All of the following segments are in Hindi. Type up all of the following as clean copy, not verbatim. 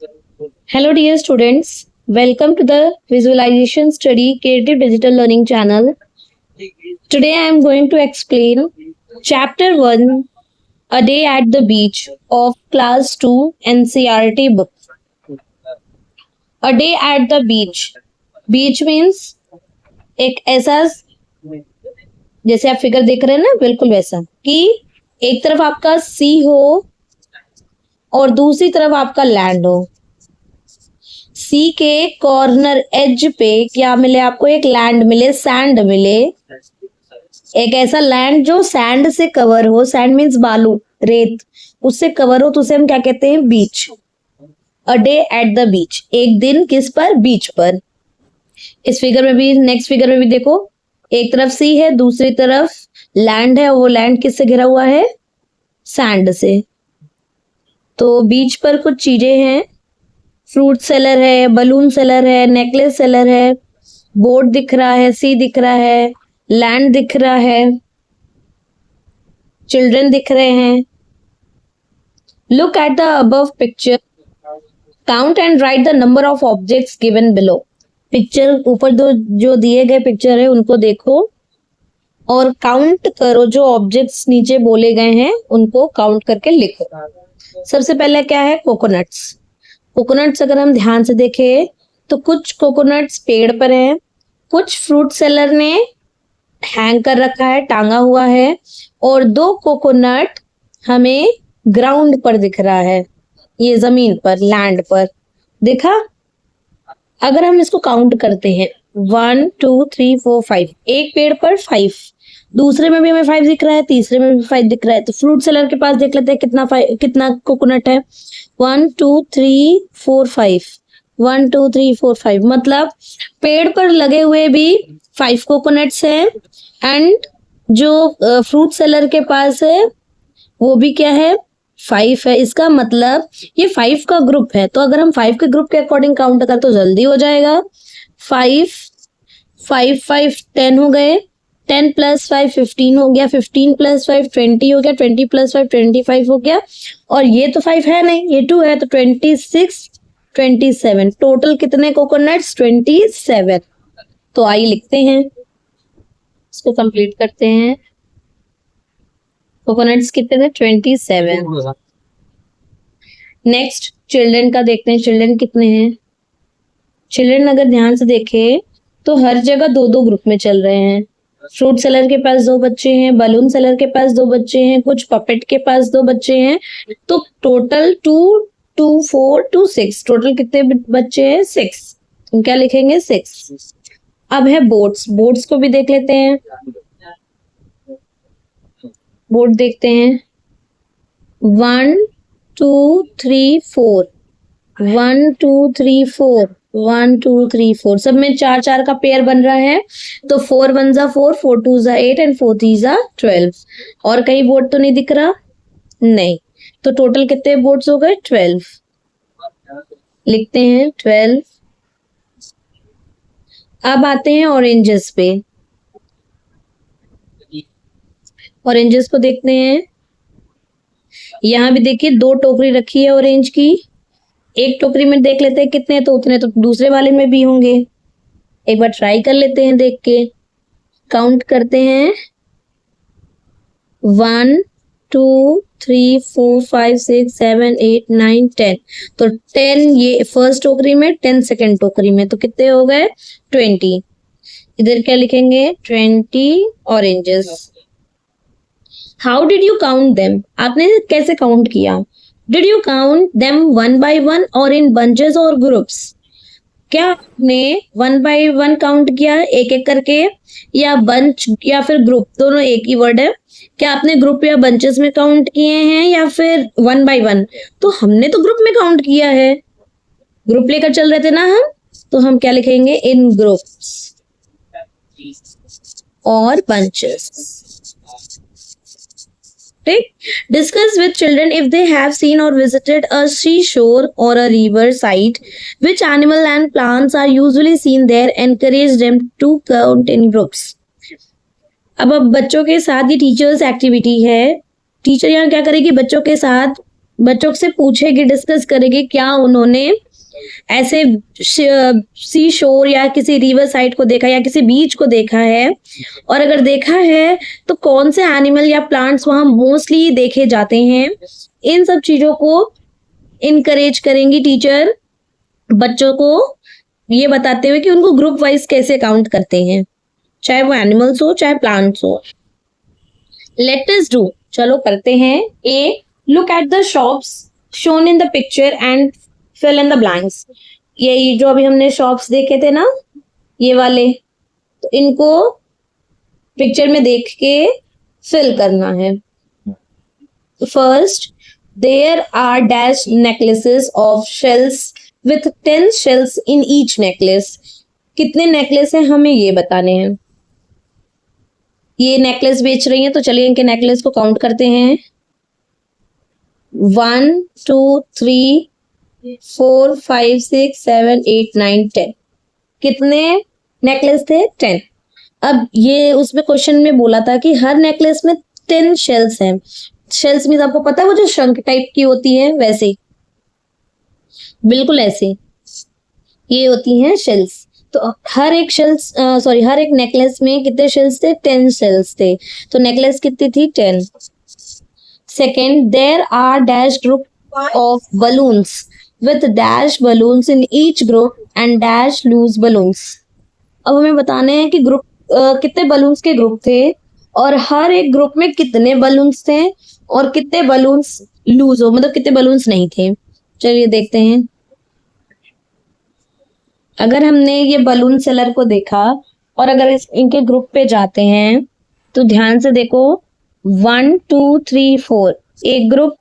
Hello, dear students. Welcome to the Visualization Study Creative Digital Learning channel. Today, I am going to explain Chapter 1 A Day at the Beach of Class 2 NCERT book. A Day at the Beach. Beach means एक ऐसा, जैसे आप फिगर देख रहे हैं ना, बिल्कुल वैसा कि एक तरफ आपका सी हो और दूसरी तरफ आपका लैंड हो। सी के कॉर्नर एज पे क्या मिले आपको? एक लैंड मिले, सैंड मिले, एक ऐसा लैंड जो सैंड से कवर हो। सैंड मीन्स बालू, रेत, उससे कवर हो तो उसे हम क्या कहते हैं? Beach. A day at the beach, एक दिन किस पर? बीच पर। इस फिगर में भी, नेक्स्ट फिगर में भी देखो, एक तरफ सी है, दूसरी तरफ लैंड है। वो लैंड किससे घिरा हुआ है? सैंड से। तो बीच पर कुछ चीजें हैं, फ्रूट सेलर है, बलून सेलर है, नेकलेस सेलर है, बोट दिख रहा है, सी दिख रहा है, लैंड दिख रहा है, चिल्ड्रन दिख रहे हैं। Look at the above picture, count and right the number of objects given below. Picture ऊपर दो जो दिए गए पिक्चर है उनको देखो और काउंट करो, जो ऑब्जेक्ट्स नीचे बोले गए हैं उनको काउंट करके लिखो। सबसे पहले क्या है? कोकोनट्स। कोकोनट्स अगर हम ध्यान से देखें तो कुछ कोकोनट्स पेड़ पर हैं, कुछ फ्रूट सेलर ने हैंग कर रखा है, टांगा हुआ है, और दो कोकोनट हमें ग्राउंड पर दिख रहा है, ये जमीन पर, लैंड पर देखा। अगर हम इसको काउंट करते हैं 1 2 3 4 5, एक पेड़ पर 5, दूसरे में भी हमें 5 दिख रहा है, तीसरे में भी 5 दिख रहा है। तो फ्रूट सेलर के पास देख लेते हैं कितना कोकोनट है। 1 2 3 4 5, 1 2 3 4 5, मतलब पेड़ पर लगे हुए भी 5 कोकोनट्स हैं, एंड जो फ्रूट सेलर के पास है वो भी क्या है? 5 है। इसका मतलब ये 5 का ग्रुप है। तो अगर हम 5 के ग्रुप के अकॉर्डिंग काउंट करें तो जल्दी हो जाएगा। 5 5 5 10 हो गए, 10 प्लस 5 15 हो गया, 15 प्लस 5 20 हो गया, 20 प्लस 5 25 हो गया, और ये तो 5 है नहीं, ये 2 है, तो 26 27। टोटल कितने कोकोनट्स? 27। तो आइए लिखते हैं, इसको कंप्लीट करते हैं। कोकोनट्स कितने थे? 27। नेक्स्ट चिल्ड्रन का देखते हैं, चिल्ड्रन कितने हैं। चिल्ड्रन अगर ध्यान से देखें तो हर जगह दो दो ग्रुप में चल रहे हैं। फ्रूट सेलर के पास 2 बच्चे हैं, बलून सेलर के पास 2 बच्चे हैं, कुछ पपेट के पास 2 बच्चे हैं। तो टोटल 2 2 4 2 6, टोटल कितने बच्चे हैं? 6। हम क्या लिखेंगे? 6। अब है बोट्स। बोट्स को भी देख लेते हैं, बोट देखते हैं। 1 2 3 4, 1 2 3 4, 1 2 3 4, सब में 4 4 का पेयर बन रहा है। तो 4 1 जा 4, 4 2 जा 8 एंड 4 3 जा 12। और कहीं बोर्ड तो नहीं दिख रहा? नहीं। तो टोटल कितने बोर्ड्स हो गए? 12। लिखते हैं 12। अब आते हैं ऑरेंजेस पे। ऑरेंजेस को देखते हैं। यहाँ भी देखिए 2 टोकरी रखी है ऑरेंज की। एक टोकरी में देख लेते हैं कितने, तो उतने तो दूसरे वाले में भी होंगे। एक बार ट्राई कर लेते हैं, देख के काउंट करते हैं। 1 2 3 4 5 6 7 8 9 10। तो 10 ये फर्स्ट टोकरी में, 10 सेकेंड टोकरी में, तो कितने हो गए? 20। इधर क्या लिखेंगे? 20 oranges. How did you count them? आपने कैसे काउंट किया? Did you count them 1 by 1 और इन बंचेस और ग्रुप्स? क्या आपने 1 by 1 काउंट किया एक एक करके, या बंच या फिर ग्रुप, दोनों एक ही वर्ड है? क्या आपने ग्रुप या बंचेस में काउंट किए हैं या फिर 1 by 1? तो हमने तो ग्रुप में काउंट किया है, ग्रुप लेकर चल रहे थे ना हम। तो हम क्या लिखेंगे? इन ग्रुप्स और bunches. Discuss with children if they have seen or visited a seashore or a river site. Which animal and plants are usually seen there? Encourage them to count in groups. अब बच्चों के साथ ये टीचर्स एक्टिविटी है। टीचर यहाँ क्या करेगी? बच्चों के साथ बच्चों से पूछेगी, डिस्कस करेगी क्या उन्होंने ऐसे सी शोर या किसी रिवर साइड को देखा या किसी बीच को देखा है, और अगर देखा है तो कौन से एनिमल या प्लांट्स वहां मोस्टली देखे जाते हैं। इन सब चीजों को इनकरेज करेंगी टीचर बच्चों को, ये बताते हुए कि उनको ग्रुप वाइज कैसे काउंट करते हैं, चाहे वो एनिमल्स हो चाहे प्लांट्स हो। लेट अस डू, चलो करते हैं। A, look at the shops shown in the picture and fill in the blanks. ये जो अभी हमने शॉप्स देखे थे ना, ये वाले, तो इनको पिक्चर में देख के फिल करना है। First, there are dash necklaces of shells with 10 shells in each necklace. कितने नेकलेस हैं हमें ये बताने हैं। ये नेकलेस बेच रही हैं तो चलिए इनके नेकलेस को काउंट करते हैं। 1 2 3 4 5 6 7 8 9 10। कितने नेकलेस थे? 10। अब ये उसमें क्वेश्चन में बोला था कि हर नेकलेस में 10 शेल्स हैं। शेल्स मीन्स आपको पता है वो जो शंख टाइप की होती है, वैसे बिल्कुल ऐसे ये होती हैं शेल्स। तो हर एक हर एक नेकलेस में कितने शेल्स थे? 10 शेल्स थे। तो नेकलेस कितनी थी? 10। Second, there are dash group of balloons with dash balloons in each group and dash loose balloons. अब हमें बताने हैं कि ग्रुप कितने बलून्स के ग्रुप थे और हर एक ग्रुप में कितने बलून्स थे और कितने बलून्स लूज हो, मतलब कितने बलून्स नहीं थे। चलिए देखते हैं। अगर हमने ये बलून सेलर को देखा और अगर इनके ग्रुप पे जाते हैं तो ध्यान से देखो, 1 2 3 4, एक ग्रुप,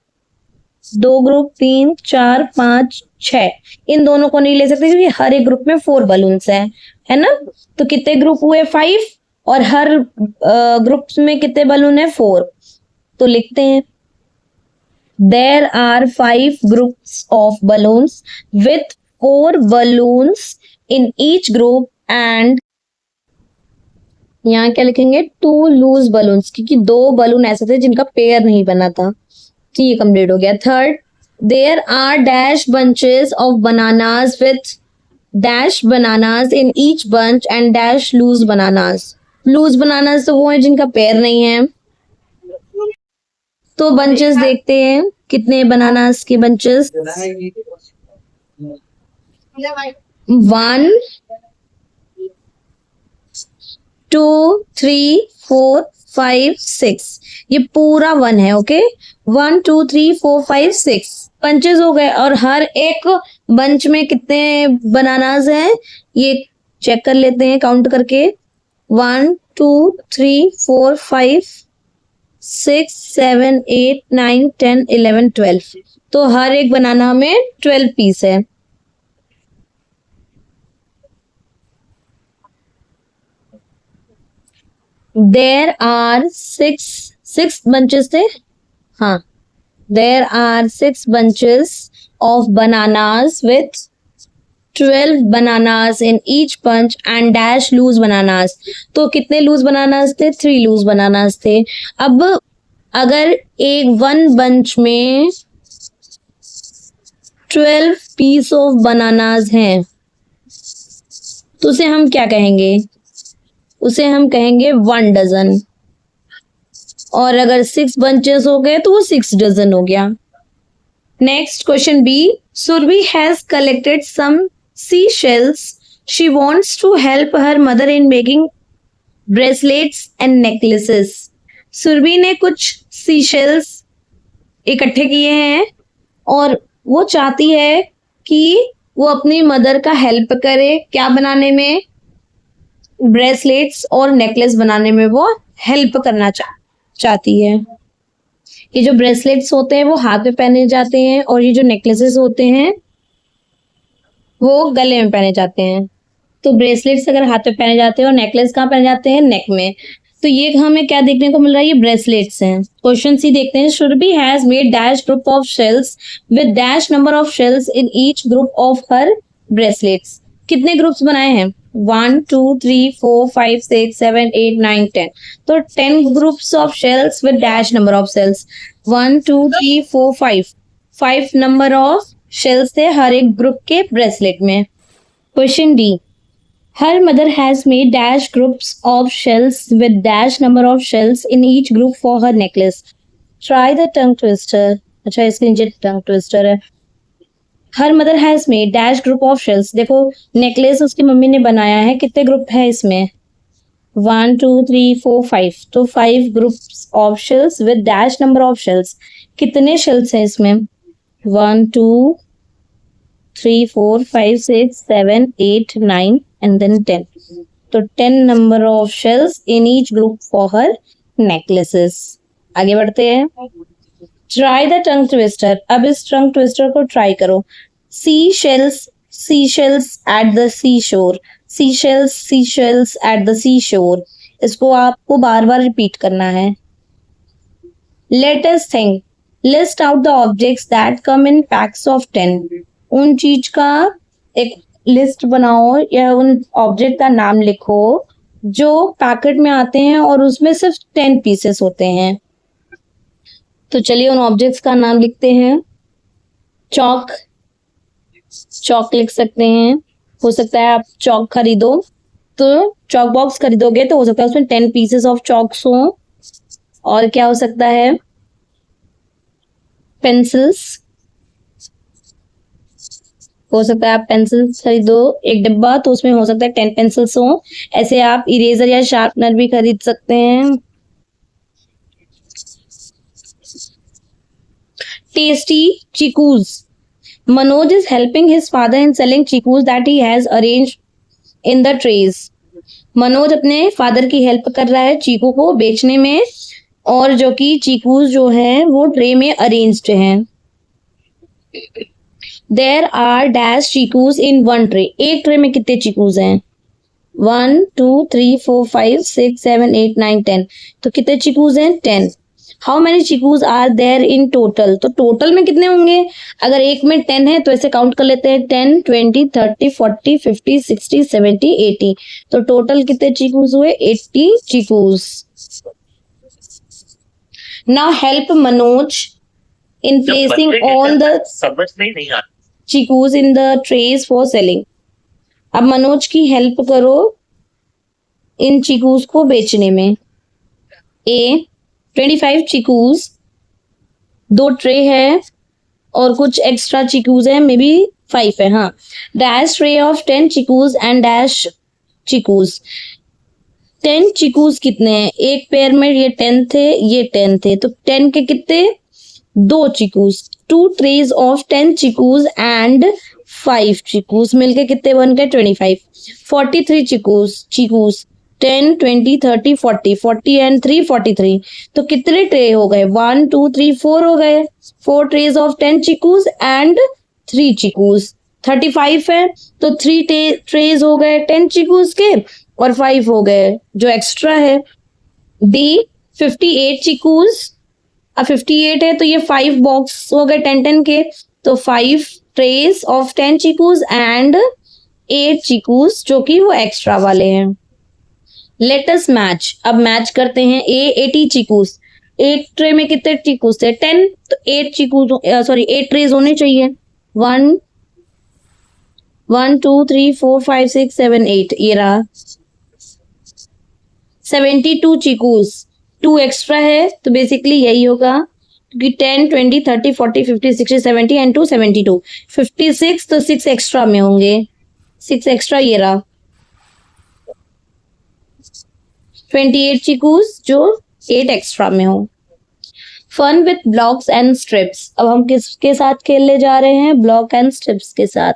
2 ग्रुप, 3 4 5 6। इन दोनों को नहीं ले सकते क्योंकि हर एक ग्रुप में 4 बलून्स है ना। तो कितने ग्रुप हुए? 5, और हर ग्रुप में कितने बलून है? 4। तो लिखते हैं, there are 5 groups of balloons with 4 balloons in each group and यहाँ क्या लिखेंगे? 2 लूज बलून्स, क्योंकि 2 बलून ऐसे थे जिनका पेयर नहीं बना था। तो ये कंप्लीट हो गया। Third, there are dash bunches of bananas with dash bananas in each bunch and dash loose bananas. Loose bananas तो वो है जिनका पेयर नहीं है। तो बंचेस देखते हैं, कितने बनानास के बंचेस? 1 2 3 4 5 6, ये पूरा 1 है। ओके, 1 2 3 4 5 6 बंचेस हो गए। और हर एक बंच में कितने बनानास हैं ये चेक कर लेते हैं काउंट करके। 1 2 3 4 5 6 7 8 9 10 11 12। तो हर एक बनाना में 12 पीस है। देयर आर 6 बंचेस थे। हाँ, there are 6 bunches of bananas with 12 bananas in each bunch and dash loose bananas. तो कितने लूज बनानास थे? 3 लूज बनानास थे। अब अगर एक 1 बंच में 12 पीस ऑफ बनानास हैं तो उसे हम क्या कहेंगे? उसे हम कहेंगे 1 डजन। और अगर 6 बंचेस हो गए तो वो 6 डजन हो गया। Next question B, Surabhi has collected some sea shells, she wants to help her mother in making bracelets and necklaces. Surabhi ने कुछ सी शेल्स इकट्ठे किए हैं और वो चाहती है कि वो अपनी मदर का हेल्प करे, क्या बनाने में? ब्रेसलेट्स और नेकलेस बनाने में वो हेल्प करना चाहती है। ये जो ब्रेसलेट्स होते हैं वो हाथ में पहने जाते हैं और ये जो नेकलेसेस होते हैं वो गले में पहने जाते हैं। तो ब्रेसलेट्स अगर हाथ में पहने जाते हैं और नेकलेस कहाँ पहने जाते हैं? नेक में। तो ये हमें क्या देखने को मिल रहा है? ये ब्रेसलेट्स हैं। क्वेश्चन सी देखते हैं, Surabhi has made dash group of shells with dash number of shells in each group of her bracelets. कितने ग्रुप्स बनाए हैं? 1 2 3 4 5 6 7 8 9 10। तो 10 groups of shells with dash number of shells. 1 2 3 4 5 5 number of shells थे हर एक ग्रुप के ब्रेसलेट में। Question D, her mother has made dash groups of shells with dash number of shells in each group for her necklace. Try the tongue twister. अच्छा, इसके नीचे टंग ट्विस्टर है। Her mother has made dash group of shells, देखो नेकलेस उसकी मम्मी ने बनाया है, कितने ग्रुप है इसमें? 1 2 3 4 5, तो 5 groups of shells with dash number of shells. कितने शेल्स हैं इसमें? 1 2 3 4 5 6 7 8 9 एंड देन 10, तो 10 number of shells in each group for her necklaces. आगे बढ़ते हैं। Try the tongue twister. अब इस टंग ट्विस्टर को ट्राई करो। सी शेल्स एट द सी शोर, सी शेल्स एट द सी शोर, इसको आपको बार बार रिपीट करना है। Let us think, list out the objects that come in PACS of 10। उन चीज का एक लिस्ट बनाओ या उन ऑब्जेक्ट का नाम लिखो जो पैकेट में आते हैं और उसमें सिर्फ 10 पीसेस होते हैं। तो चलिए उन ऑब्जेक्ट्स का नाम लिखते हैं। चौक लिख सकते हैं, हो सकता है आप चौक खरीदो, तो चौक बॉक्स खरीदोगे तो हो सकता है उसमें 10 पीसेस ऑफ चौक्स हो। और क्या हो सकता है? पेंसिल्स, हो सकता है आप पेंसिल्स खरीदो एक डिब्बा, तो उसमें हो सकता है 10 पेंसिल्स हो। ऐसे आप इरेजर या शार्पनर भी खरीद सकते हैं। Tasty chikoos. Manoj is helping his father in selling chicos that he has arranged in the trays. Manoj अपने फादर की हेल्प कर रहा है चीकू को बेचने में, और जो कि चीकूज जो है वो ट्रे में अरेंज्ड हैं। There are dash chikoos in one tray. एक ट्रे में कितने चीकूज हैं? 1 2 3 4 5 6 7 8 9 10, तो कितने चीकूज हैं? 10। How many chikoos are there in total, तो टोटल में कितने होंगे? अगर एक में 10 है तो ऐसे काउंट कर लेते हैं 10 20 30 40 50 60 70 80, तो टोटल कितने चीकूज हुए? 80 chikoos. Now help Manoj in placing all the chikoos in the trays for selling. अब मनोज की हेल्प करो इन चीकूज को बेचने में। ए 25 चीकूज, 2 ट्रे है और कुछ एक्स्ट्रा चीकूज है, मे बी 5 है। हाँ, dash tray of 10 chikoos and dash chikoos. 10 chikoos कितने हैं? एक पेयर में ये 10 थे, ये 10 थे, तो 10 के कितने? 2 chikoos. 2 trays of 10 chikoos and 5 chikoos मिलके कितने बन गए? 25। 43 चीकूज 10 20 30 40, 40 एंड 3 43, तो कितने ट्रे हो गए? 1 2 3 4 हो गए। 4 trays of 10 chikoos and 3 chikoos, 35 है, तो 3 ट्रेज हो गए 10 चीकूज के और 5 हो गए जो एक्स्ट्रा है। डी 58 चीकूज, अब 58 है तो ये 5 बॉक्स हो गए 10 के, तो 5 trays of 10 chikoos and 8 chikoos जो कि वो एक्स्ट्रा वाले हैं। लेट अस मैच, अब मैच करते हैं। ए 80 चीकूज, एक ट्रे में कितने चीकूज थे? 10, तो 8 चीकूज 8 ट्रेज होने चाहिए। 1 2 3 4 5 6 7 8, ये रहा। 72 चीकूज, 2 एक्स्ट्रा है तो बेसिकली यही होगा, क्योंकि 10 20 30 40 50 60 70 एंड 2 72, 56, तो 6 एक्स्ट्रा में होंगे। 6 एक्स्ट्रा ये रहा। 28 चीकूज जो 8 एक्स्ट्रा में हो। Fun with blocks and strips, अब हम किसके साथ खेलने जा रहे हैं? ब्लॉक एंड स्ट्रिप्स के साथ।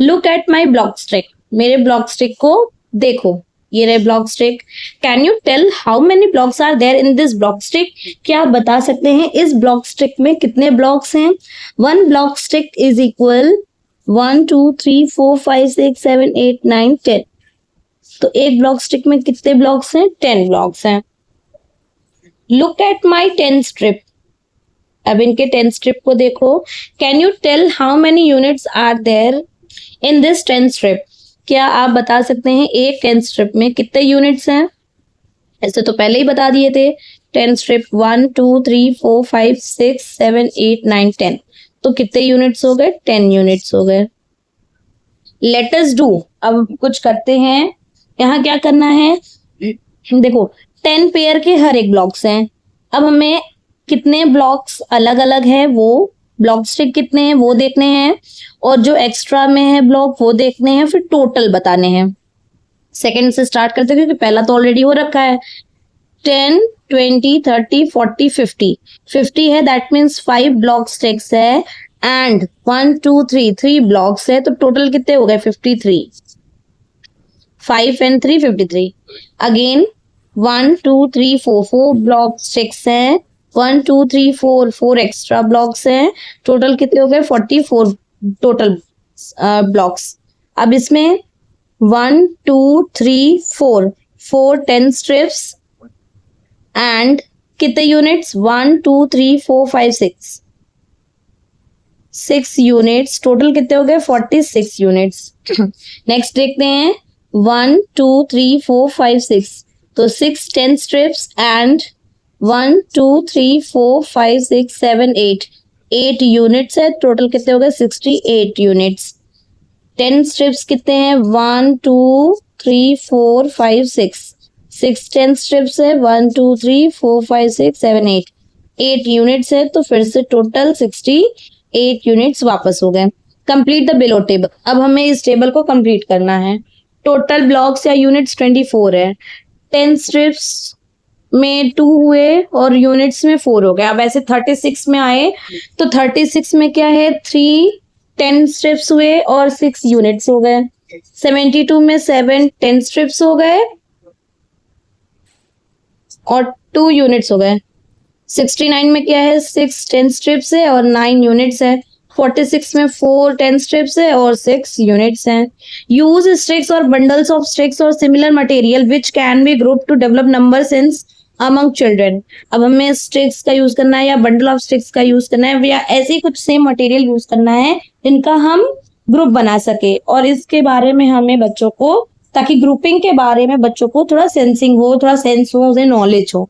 Look at my block stick, मेरे ब्लॉक स्टिक को देखो, ये रहे block stick. Can you tell how many blocks are there in this block stick, क्या आप बता सकते हैं इस ब्लॉक स्टिक में कितने ब्लॉक्स हैं? 1 ब्लॉक स्टिक इज इक्वल 1 2 3 4 5 6 7 8 9 10, तो एक ब्लॉक स्टिक में कितने ब्लॉक्स हैं? 10 ब्लॉक्स हैं। लुक एट माई 10 स्ट्रिप, अब इनके 10 स्ट्रिप को देखो। Can you tell how many units are there in this 10 strip, क्या आप बता सकते हैं एक 10 स्ट्रिप में कितने यूनिट्स हैं? ऐसे तो पहले ही बता दिए थे। 10 स्ट्रिप 1 2 3 4 5 6 7 8 9 10, तो कितने यूनिट्स हो गए? 10 यूनिट्स हो गए। लेट अस डू, अब कुछ करते हैं। यहाँ क्या करना है? देखो 10 पेयर के हर एक ब्लॉक्स हैं। अब हमें कितने ब्लॉक्स अलग अलग है वो ब्लॉक स्टिक कितने हैं वो देखने हैं, और जो एक्स्ट्रा में है ब्लॉक वो देखने हैं, फिर टोटल बताने हैं। सेकंड से स्टार्ट करते हैं क्योंकि पहला तो ऑलरेडी हो रखा है। 10, 20, 30, 40, 50 50 है, दैट मीन्स 5 ब्लॉक स्टिक्स है, एंड 1 2 3 ब्लॉक्स है, तो टोटल कितने हो गए? 53। 5 and 3 53। अगेन 1 2 3 4 ब्लॉक स्टिक्स है, 1 2 3 4 एक्स्ट्रा ब्लॉक्स हैं, टोटल कितने हो गए? 44 टोटल ब्लॉक्स। अब इसमें 1 2 3 4 10 स्ट्रिप्स एंड कितने यूनिट्स? 1 2 3 4 5 6 यूनिट्स, टोटल कितने हो गए? 46 यूनिट्स। नेक्स्ट देखते हैं 1 2 3 4 5 6, तो 6 10 स्ट्रिप्स एंड 1 2 3 4 5 6 7 8 यूनिट्स है, टोटल कितने हो गए? 68 यूनिट्स। 10 स्ट्रिप्स कितने हैं? 1 2 3 4 5 6 10 स्ट्रिप्स है, 1 2 3 4 5 6 7 8 यूनिट्स है, तो फिर से टोटल 68 यूनिट्स वापस हो गए। कंप्लीट द बिलो टेबल, अब हमें इस टेबल को कंप्लीट करना है। टोटल ब्लॉक्स या यूनिट्स 24 है, 10 स्ट्रिप्स में 2 हुए और यूनिट्स में 4 हो गए। अब ऐसे 36 में आए तो 36 में क्या है? 3 10 स्ट्रिप्स हुए और 6 यूनिट्स हो गए। 72 में 7 10 स्ट्रिप्स हो गए और 2 यूनिट्स हो गए। 69 में क्या है? 6 10 स्ट्रिप्स है और 9 यूनिट्स है। 46 में 4 10 स्ट्रिप्स है और 6 यूनिट्स हैं। यूज स्टिक्स और बंडल्स ऑफ स्टिक्स और similar material which can be group to develop number sense among children. अब हमें स्टिक्स का यूज करना है या बंडल ऑफ स्टिक्स का यूज करना है या ऐसे कुछ सेम मटेरियल यूज करना है जिनका हम ग्रुप बना सके, और इसके बारे में हमें बच्चों को, ताकि ग्रुपिंग के बारे में बच्चों को थोड़ा सेंसिंग हो, थोड़ा सेंस हो, उन्हें नॉलेज हो।